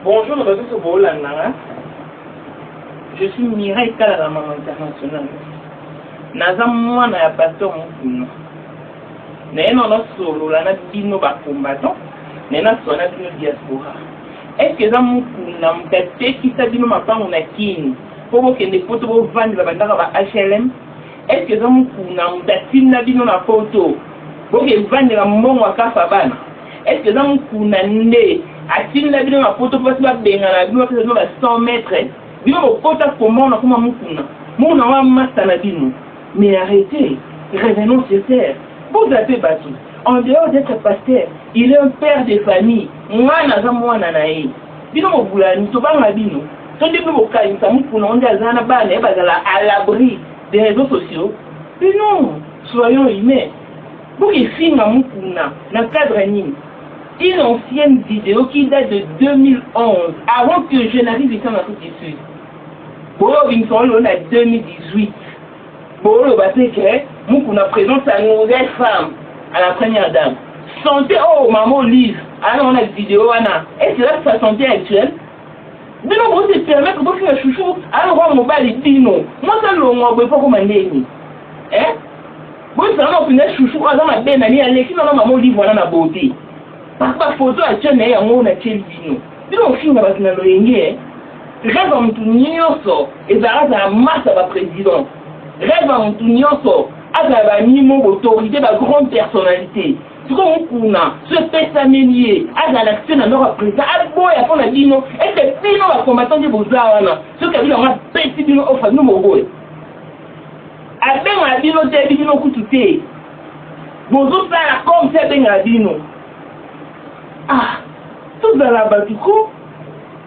Bonjour, je suis Mireille Kala, la maman internationale. Nazamwa na ya pasteur Moukouna. N'ayons solo la na bino ba combattant, n'ayons sona bino diaspora. Est-ce que ça Moukouna m'tete qui sa bino ma pango na kini? Pour que les photos vont vendre la bandara ba HLM. Est-ce que ça Moukouna m'tete na bino na photo? Pour que vendre la mbongo wa kafabana. Est-ce que ça Moukouna né a-t-il la bino na photo pour que ça bengana bino que ça va 100 mètres? Bino ko photo comment on a comme Moukouna. Mon awa masta na bino. Mais arrêtez, revenons sur terre. Vous avez battu. En dehors d'être pasteur, il est un père de famille. Moi, je suis bino mobulani tobanga bino. Sonde bino bokanisa mukuna onde azana bana ebazala à l'abri des réseaux sociaux. Mais non, soyons humains. Pour qu'il filme mukuna dans cadre nini. Une ancienne vidéo qui date de 2011, avant que je n'arrive ici en Afrique du Sud. Pour Robinson, on a 2018. Pour le bâtiment, nous présente sa nouvelle femme à la première dame. Santé, oh maman livre. Alors on a une vidéo, Anna. Est-ce que là sa santé actuelle? Mais non, vous se permettre de faire un chouchou. Alors on va mobile dino. Moi ça le moi pas comme un nez. Hein? Vous savez on finit chouchou dans la benne ani aller qui non maman livre voilà na beauté. Parce que photo actuelle n'est en on a quel dino. Mais on filme avec na loyenge. Rêve en tout nyonso et ça a masse à président. Rêve en tout nyonso à niveau autorité de grande personnalité. Ce qu'on a, ce pestamenier, à l'action de notre président, à boy à fond la dino, et que pino va combattre des beaux-arts, ce qui a dit on a petit dino au fan nous boy. À ben la dino, c'est dino coûté. Vos autres là, comme c'est ben la dino. Ah, tout dans la batuko.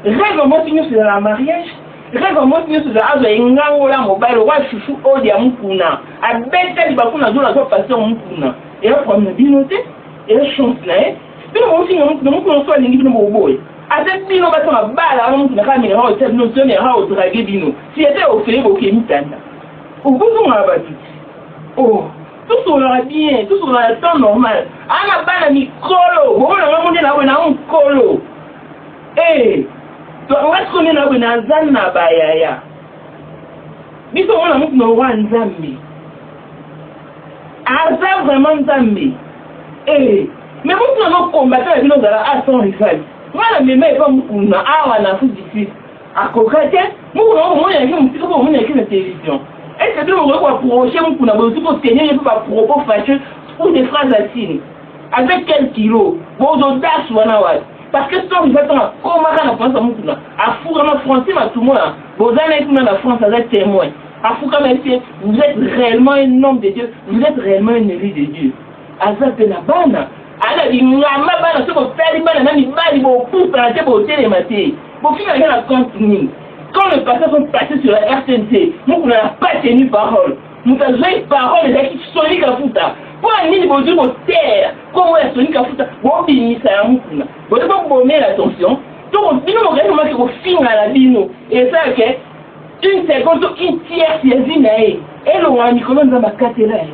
Rêve en montignon sur la mariage. Rêve en montignon sur la âge et n'angola mobile, roi chouchou, odi à Moukouna. À bête, il va qu'on a joué la joie passer en Moukouna. Et là, pour me binoter, et là, chance là, puis on aussi, on soit l'ingénieur de mon boy. À cette bino, on va faire la balle, on va faire la cette notion, et on va draguer bino. Si elle était au fait, au Kémitana. Au bout, on a battu. Oh, tout sur le bien, tout sur le temps normal. À la balle, micro, on a remonté là, on a un colo. Eh, on va se connaître là, on a un zana bayaya. Mais on a un Nzambi. Aza vraiment Nzambi. Eh, mais vous pouvez combattre avec nos à son rival. Moi, la même est comme on a un Afrique du Sud. À Kokate, nous avons un petit peu de la télévision. Est-ce que nous avons approché pour nous tenir pas propos fâcheux ou des phrases latines? Avec quel kilo? Vos audaces, parce que si on va comment on pense à Moukouna, à Fourama français, à tout le monde, vos années dans la France, à être témoin. À Fourama, vous êtes réellement un homme de Dieu, vous êtes réellement un élu de Dieu. À ça, c'est la banane. À la vie, ma banane, c'est pour faire des bananes, il va y avoir pour faire la pour télémater. Pour finir, il y a la continue. Quand le passage sont passés sur la RTNC, Moukouna n'a pas tenu parole. Nous avons joué parole des équipes soniques à Fouta. Pour un mini de vos terres, comment est sonique à Fouta, bon, béni, ça a Moukouna. Vous devez pas vous mettre l'attention. Donc, nous avons regardé comment c'est film à la bino. Et ça, ok, une seconde, une tierce, il y a une et l'on a mis comment dans ma cathédrale.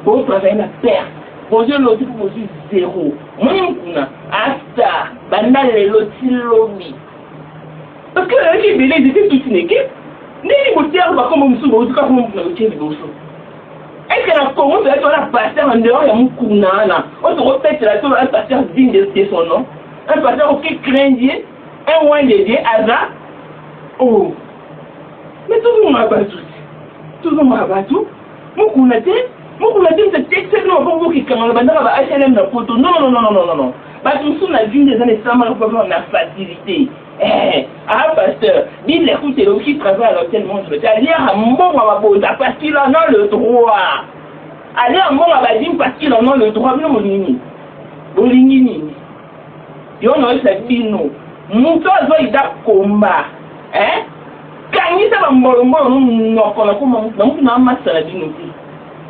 Bon, travail la perte. Bonjour, l'autre pour vous zéro. Moi, Moukouna, hasta, banal, l'autre lobby. Parce que l'équipe, ils étaient toute une équipe. N'est-ce pas comme on se voit, comme on se voit. Est-ce que la Congo doit être un pasteur en dehors de Moukouna? On se répète la chose, un pasteur digne de son nom. Un pasteur qui craint Dieu, un oin de Dieu, hasard. Oh! Mais tout le monde m'a battu. Tout le monde m'a battu. Moukouna, c'est excellent pour vous qui quand on va HLM dans la photo. Non. Parce que nous sommes digne des années 100, on a facilité. Ah, pasteur, dis l'écoute, c'est le qui travaille à l'hôtel Monde. Allez à mon parce qu'il en a le droit. Allez à mon parce qu'il en a le droit. Non, Bolini. Et on a eu cette bino. Nous sommes dans combat. Hein? Quand il s'est mort, nous avons massé la bino.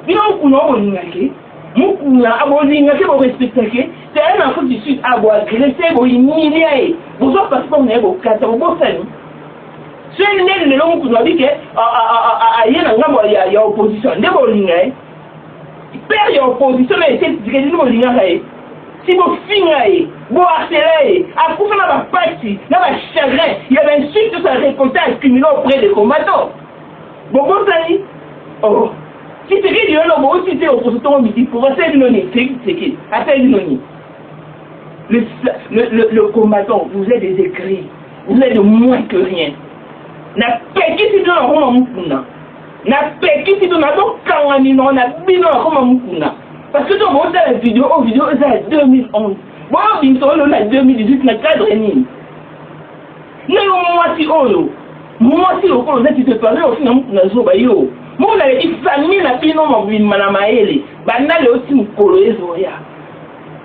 Nous avons Moukouna, vous respectez, c'est un enfant du Sud à vous agresser, vous humilier. Vous avez passé pour vous casser, vous savez. Si vous avez le long, vous avez dit qu'il y a opposition. Il perd l'opposition, mais c'est ce que nous avons dit. si vous finissez, vous harcelez, à coup de la partie, dans la chagrin, il y avait une suite de sa récolte accumulée auprès des combattants. Bon, bon, ça dit, oh, si c'est qu'il y a un homme, si c'est opposition au midi, pour essayer de donner, c'est qui, essayer de donner. Le combattant, vous êtes des écrits, vous êtes de moins que rien. Na peki si tu n'as pas mukuna. Na peki si tu n'as pas kangani na bino comme mukuna. Parce que tu vois la vidéo, c'est 2011. Bon, bientôt là 2018 na cadre ni. Na moi si olo. Moi si olo quand tu te parles au final mukuna zo ba yo. Moi la dit famille na bino mobile manamaele. Bana le aussi mukolo ezoya.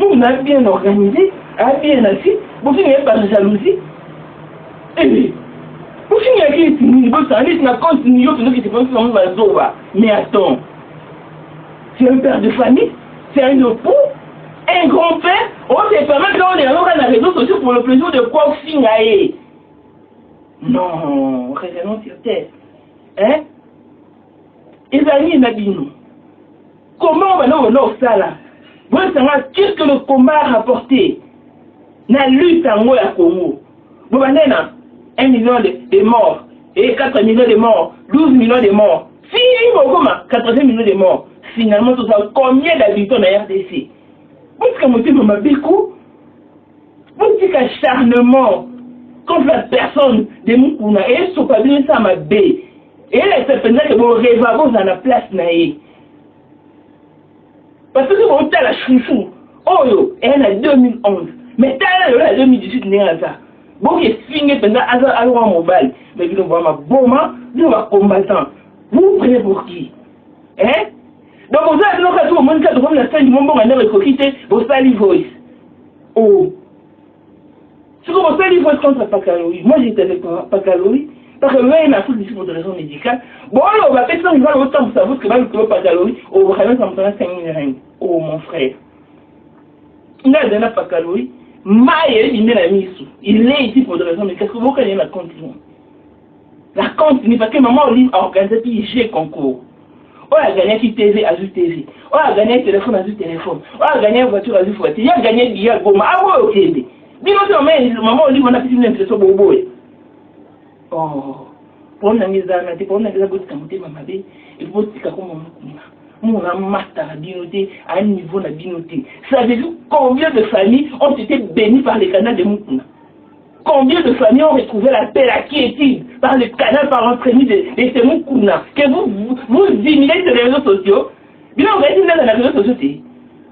On a bien organisé, a bien assis, vous finissez par jalousie. Eh, vous finissez mais attends, c'est un père de famille, c'est un époux, un grand-père, on se permet qu'on est alors dans les réseaux sociaux pour le plaisir de quoi finir. Non, revenons sur terre. Hein? Les amis, Nabino, comment on va nous ça là? Vous savez, qu'est-ce que le combat a rapporté? La lutte en Congo à Congo. Vous avez 1 million de morts, et 4 millions de morts, 12 millions de morts. Si vous avez 80 millions de morts, finalement, tout ça, combien d'habitants dans la RDC? Vous savez que vous avez beaucoup? Vous dites qu'acharnement contre la personne de Moukouna, et ce n'est pas bien ça, ma baie. Et là, c'est peut-être que vous rêvez dans la place. Parce que vous avez la chouchou, oh yo, elle a 2011, mais elle a 2018, n'est pas ça. Bon, il est fini pendant à mobile, mais vous voyez ma bombe, vous voyez combattant. Vous prenez pour qui? Hein? Donc vous avez le cas où mon cas de la scène du moment où on a recruté vos sali voice. Oh! C'est comme vos sali voice contre Pacaloï. Moi j'étais avec Pacaloï. Parce que là, il y a une souci pour des raisons médicales. Bon, alors, on va faire ça, on va autant vous savoir que va le club Pacaloï. Oh, vraiment, ça me prend 5 000 règles. Oh, mon frère. Il y a un Pacaloï. Maïe, il est la mise. Il est ici pour des raisons médicales. Parce que vous connaissez la continue. La continue, parce que maman, on a organisé, puis j'ai concours. On a gagné qui TV, Azul TV. On a gagné un téléphone, Azul téléphone. On a gagné une voiture, Azul voiture. Il a gagné billet, Goma. Ah ouais, ok. Dis-moi, maman, on dit qu'on a fait une impression pour Bobo. Oh, pour une amie, pour une amie, il faut que mon master a binoté à un niveau de binoté. Savez-vous combien de familles ont été bénies par les canaux de Moukouna? Combien de familles ont retrouvé la paix, la quiétude par le canal, par l'entraînement de ces Moukouna? Que vous ignorez sur les réseaux sociaux. Bien, on va dire dans les réseaux sociaux.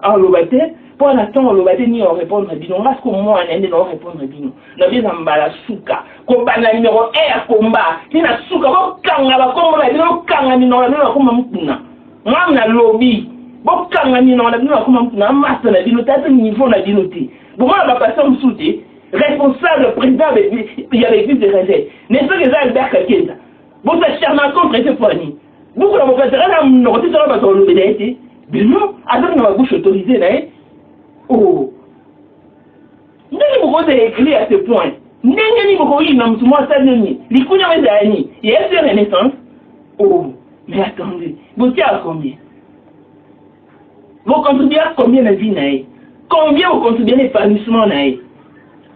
En l'obéité, pour l'instant, on l'obéité ni on répondre à Bino. On va ce qu'on m'a amené à répondre à Bino. On va dire la souka. Combat numéro 1 à combat. Si la souka, on kanga la combat, on kanga numéro 1 à combat Moukouna. On a lobby. On kanga numéro 1 à combat Moukouna. On masse la Bino. T'as un niveau la Bino. Bon, on va passer en dessous. Responsable, président, il y avait plus de réserve. N'est-ce pas que ça, Albert Kakeza? Bon, ça cherche un contre ce poignet. Beaucoup d'avocats, on a retenu sur la base de l'obéité. Mais non, avec ma bouche autorisée, là, oh. Nous avons écrit à ce point. Nous avons dit que nous avons dit les coups de l'année. Il y a une renaissance. Oh, mais attendez, vous tirez à combien? Vous contribuez à combien de vie? Combien vous contribuez à l'épanouissement?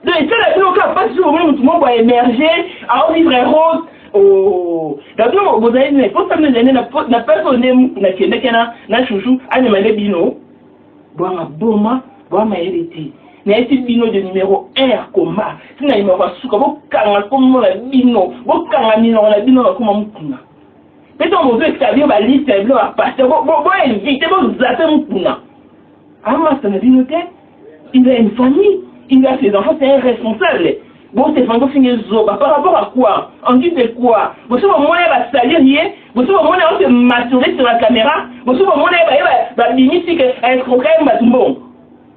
Donc, c'est la plus cas, pas sur le monde va émerger, à vivre rose. Oh, d'abord, vous avez une fois, ça me donne la personne qui n'a chouchou, à ne m'aller bino. Bon, ma boma, bon, ma hérité. N'a été bino de numéro 1 à combat. Si n'a pas su que vous carrément comme la bino, vous carrément la bino comme un moukouna. Peut-être on veut établir ma liste, elle va passer. Bon, évitez, vous attendez moukouna. Ah, moi, ça n'a bino, il a une famille, il a ses enfants, c'est un responsable. Bon, c'est Fango Fingezo, par rapport à quoi? En guise de quoi? Vous savez, moi, il va salir, vous savez, moi, il va se maturer sur la caméra, vous savez, moi, il va limiter qu'un croquet, bon.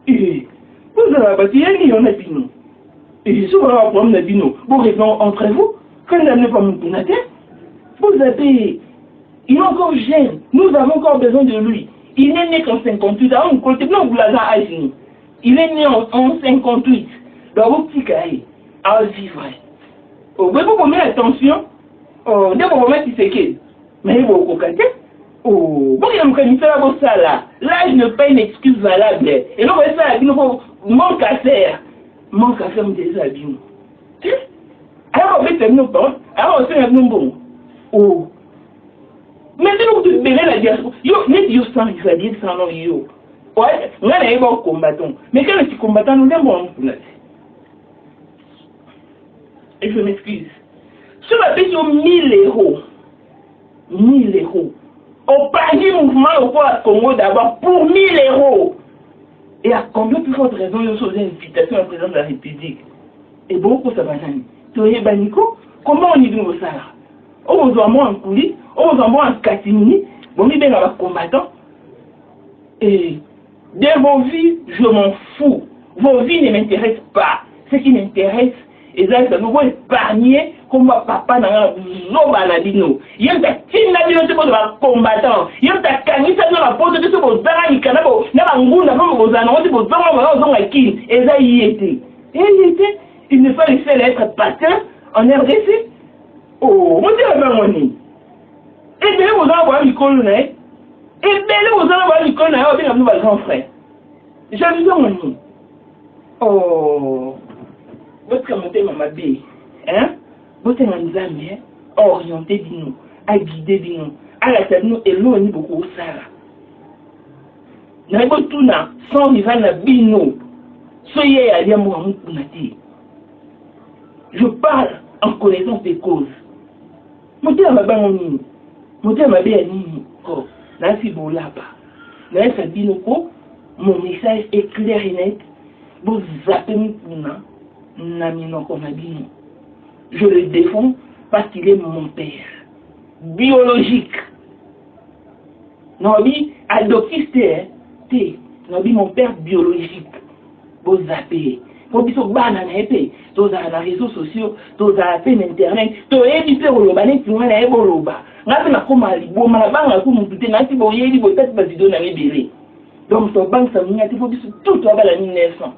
Vous avez bâti un million de bino. Et si vous avez un problème de bino, vous répondez entre vous, quand vous n'avez pas mon pinaté, vous avez. Il est encore jeune, nous avons encore besoin de lui. Il est né en 58 ans, on compte, non, vous l'avez à Aïsini. Il est né en 58. Donc, vous petit cahier. À vivre. Oh, mais vous mettez attention. Oh, dès que vous mettez c'est que. Mais vous coquetez. Oh, vous avez un ça là. Là, je ne pas une excuse valable. Et donc, ça, il faut manque à faire me déshabille. Alors on fait terminer nos parents, alors on fait un bon. Oh. Maintenant que tu bénis la diaspora, yo, net yo sans Israël, sans non yo. Ouais, on a un bon combattant. Mais quand tu combattant, nous n'avons pas. Et je m'excuse. Sur la pêche, 1000 euros. 1000 euros. Au panier mouvement au Congo d'abord pour 1000 euros. Et à combien plus forte raison il y a une invitation à la présidente de la République? Et beaucoup ça va jamais. Tu vois, Baniko, comment on y dit ça? On vous envoie en coulis, on vous envoie en catimini, bon, il y a des combattants. Et de vos vies, je m'en fous. Vos vies ne m'intéressent pas. Ce qui m'intéresse, et ça, nous allons épargner comme papa n'a zoba na bino. Il y a des tina bino pour les combattants. Il y a des canisa dans la pose de ce beau zara ni kanabo. N'a pas ngou n'a pas beau zara. On dit beau zara on va kin. Et ça y était. Et il était. Il ne fallait pas être pasteur en RDC. Oh, mon Dieu, ma moni. Et bien vous envoyez l'école là. Et bien vous envoyez l'école là. On dit à nos grands frères. J'ai vu ça moni. Oh. Votre monté mama bé. Hein? Votre nzambe orienté bino, à guider bino, à la tête nous éloigner beaucoup ça. Na ko tuna sans rival na bino. Soyez à dire moi moukunati. Je parle en connaissance des causes. Monté ma bangoni. Monté ma bé ani. Oh, na si bolapa. Na sa bino ko mon message est clair et net. Vous zappez moukuna. Je le défends parce qu'il est mon père. Biologique. Nobi adoptif Nobi mon père biologique. Vous zappez. Vous dites que banane épée. Tous les réseaux sociaux, tous les internet, tous les éditeurs au lobané qui ont un éboloba. N'a pas comme à l'Ibo, ma banque a comme vous dites, n'a pas boyé, il faut peut-être pas du donner les donc, ton banque, ça m'a dit, il faut dire tout à la 1900.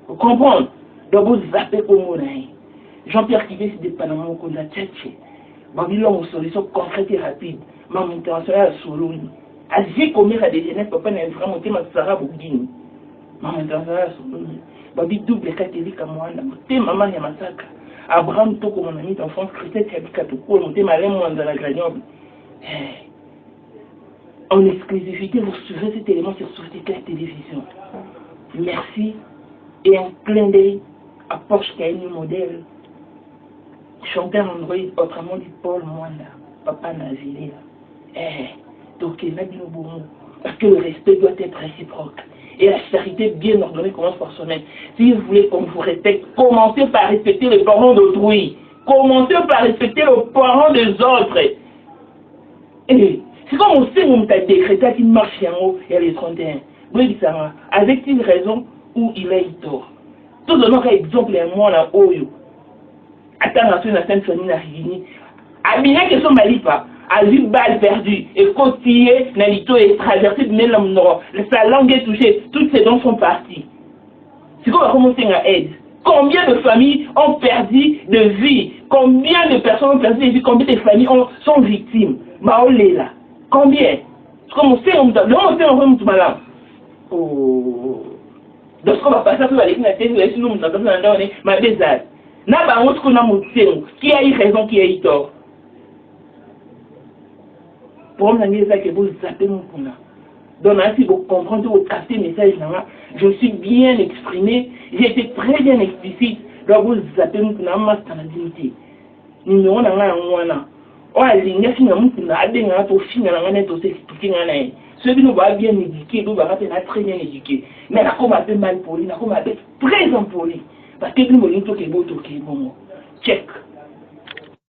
Vous comprenez? Donc vous zappez au Monaï. Jean-Pierre Kivé, c'est des Panama qu'on a tchatché. Babylon, une solution concrète et rapide. Ma intervention à Soloni. À Zik, comme il y a des jeunesses, papa n'a vraiment été ma Sarah Bougini. Ma intervention à Soloni. Babi double catholique à moi. T'es maman et massacre. Abraham, tout comme mon ami d'enfance chrétien, qui habite à Toko, mon thé malin, moi, dans la Gragnoble. En exclusivité, vous suivez cet élément sur Société Télévision. Merci. Et un clin d'œil à Porsche qui a un modèle. Chanteur Android, autrement dit Paul Mwanda, Papa Nazilé. Donc il a dit le bon mot. Parce que le respect doit être réciproque. Et la charité bien ordonnée commence par soi-même. Si vous voulez qu'on vous respecte, commencez par respecter les parents d'autrui. Commencez par respecter les parents des autres. Et c'est comme on sait où on t'a décrété qu'il marche en haut, il y a les 31. Vous dites ça, avec-il raison ou il a eu tort? Tout le monde a exemple et moi là haut. Attends, on a une Sainte-Sonie à Rigini. Abîmer que son mali pas. A 8 balles perdues. Et cotillé, Nalito est traversé de l'homme nord. Sa langue est touchée. Toutes ses dents sont parties. C'est qu'on va commencer à aide. Combien de familles ont perdu de vie? Combien de personnes ont perdu de vie? Combien de familles sont victimes? Maolé là. Combien? Comme on sait, on tout malin. Oh. Donc, ce qu'on va passer sur la ligne, c'est nous, nous avons ma désastre. N'a pas honte qu'on a monté. Qui a eu raison, qui a eu tort? Pour moi, c'est ça que vous zappez mon coup. Donc, si vous comprenez, vous captez le message, je suis bien exprimé, j'ai été très bien explicite. Donc, vous zappez mon coup, c'est la dignité. Nous avons un oh, il y a un peu ceux qui nous voient bien éduqués, nous voient très bien éduqués. Mais la comme un peu mal poli, la comme un peu très impoli. Parce que nous voulons tout qui est bon, check.